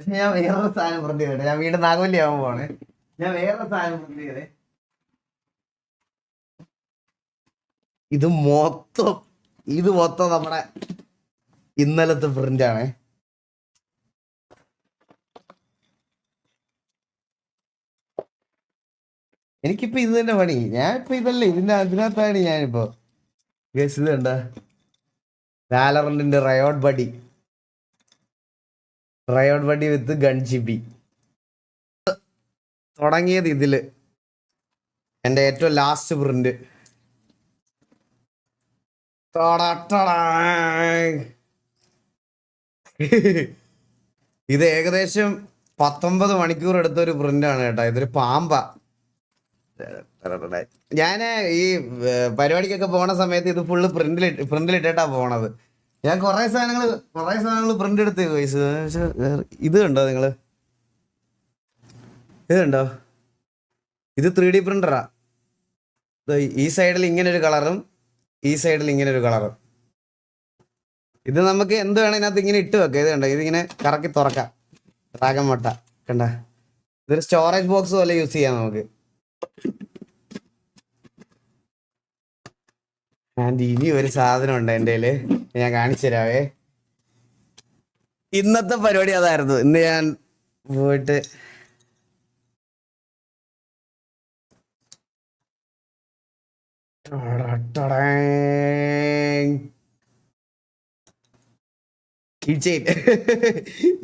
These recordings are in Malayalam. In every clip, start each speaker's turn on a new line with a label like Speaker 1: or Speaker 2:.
Speaker 1: പക്ഷെ ഞാൻ വേറൊരു സാധനം പ്രിന്റ് ചെയ്തേ. ഞാൻ വീണ്ടും നാഗവല്ലി ആവാൻ പോവാണ്. ഞാൻ വേറൊരു സാധനം പ്രിന്റ് ചെയ്തേ. ഇത് മൊത്തം നമ്മുടെ ഇന്നലത്തെ പ്രിന്റ് ആണേ. എനിക്കിപ്പോ ഇത് തന്നെ പണി. ഞാൻ ഇപ്പൊ ഇതല്ലേ അതിനകത്താണ് ഞാനിപ്പോ. ഇത് കണ്ട വാലറന്റിന്റെ റയോട്ട് ബഡി വിത്ത് ഗൺ ജിബി തുടങ്ങിയത് ഇതില്. എന്റെ ഏറ്റവും ലാസ്റ്റ് പ്രിന്റ്. ഇത് ഏകദേശം 19 മണിക്കൂർ എടുത്ത ഒരു പ്രിന്റ് ആണ് കേട്ടോ. ഇതൊരു പാമ്പാ. ഞാൻ ഈ പരിപാടിക്കൊക്കെ പോണ സമയത്ത് ഇത് ഫുള്ള് പ്രിന്റിലിട്ടാ പോണത്. ഞാൻ കുറെ സാധനങ്ങൾ പ്രിന്റ് എടുത്ത് വോയിസ്. ഇത് കണ്ടോ നിങ്ങള്? ഇത് കണ്ടോ? ഇത് 3D പ്രിന്ററാ. ഈ സൈഡിൽ ഇങ്ങനെ ഒരു കളറും ഈ സൈഡിൽ ഇങ്ങനെ ഒരു കളറും. ഇത് നമുക്ക് എന്ത് വേണം ഇതിനകത്ത് ഇങ്ങനെ ഇട്ട് വെക്കാം. ഇത് കണ്ടോ? ഇതിങ്ങനെ കറക്കി തുറക്കാം. ഡ്രാഗൺ മുട്ട കണ്ട. ഇതൊരു സ്റ്റോറേജ് ബോക്സ് പോലെ യൂസ് ചെയ്യാം നമുക്ക്. ആൻഡ് ഇനി ഒരു സാധനം ഉണ്ട് എൻ്റെ കയ്യില്, ഞാൻ കാണിച്ചു തരാവേ. ഇന്നത്തെ പരിപാടി അതായിരുന്നു. ഇന്ന് ഞാൻ പോയിട്ട്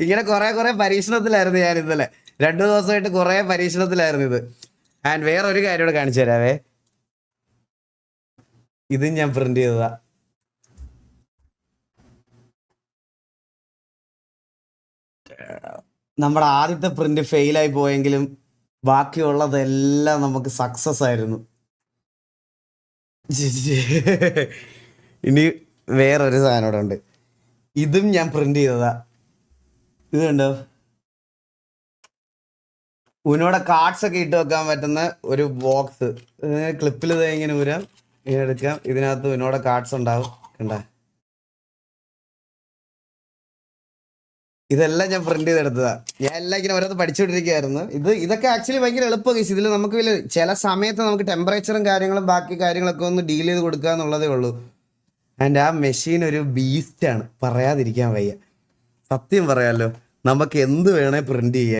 Speaker 1: ഇങ്ങനെ കുറെ പരീക്ഷണത്തിലായിരുന്നു ഞാൻ ഇന്നലെ. 2 ദിവസമായിട്ട് കുറെ പരീക്ഷണത്തിലായിരുന്നു ഇത്. ആൻഡ് വേറെ ഒരു കാര്യം കൂടെ കാണിച്ചു തരാവേ. ഇതും ഞാൻ പ്രിന്റ് ചെയ്തതാ. നമ്മുടെ ആദ്യത്തെ പ്രിന്റ് ഫെയിലായി പോയെങ്കിലും ബാക്കിയുള്ളതെല്ലാം നമുക്ക് സക്സസ് ആയിരുന്നു. ഇനി വേറൊരു സാധനം ഇവിടെ ഉണ്ട്. ഇതും ഞാൻ പ്രിന്റ് ചെയ്തതാ. ഇത് കണ്ടോ? ഉനോടെ കാർഡ്സ് ഒക്കെ ഇട്ട് വെക്കാൻ പറ്റുന്ന ഒരു ബോക്സ്. ക്ലിപ്പിൽ ഇങ്ങനെ ഊരാം, ഇങ്ങനെ എടുക്കാം. ഇതിനകത്ത് ഉനോടെ കാർഡ്സ് ഉണ്ടാവും. കണ്ട, ഇതെല്ലാം ഞാൻ പ്രിന്റ് ചെയ്തെടുത്തതാ. ഞാൻ എല്ലാം ഇങ്ങനെ ഓരോന്ന് പഠിച്ചുകൊണ്ടിരിക്കുകയായിരുന്നു. ഇതൊക്കെ ആക്ച്വലി ഭയങ്കര എളുപ്പമാണ്. ഇതിൽ നമുക്ക് ചില സമയത്ത് നമുക്ക് ടെമ്പറേച്ചറും കാര്യങ്ങളും ബാക്കി കാര്യങ്ങളൊക്കെ ഒന്ന് ഡീൽ ചെയ്ത് കൊടുക്കുക എന്നുള്ളതേ ഉള്ളൂ. ആൻഡ് ആ മെഷീൻ ഒരു ബീസ്റ്റാണ്, പറയാതിരിക്കാൻ വയ്യ. സത്യം പറയാലോ, നമുക്ക് എന്ത് വേണേ പ്രിന്റ് ചെയ്യാം.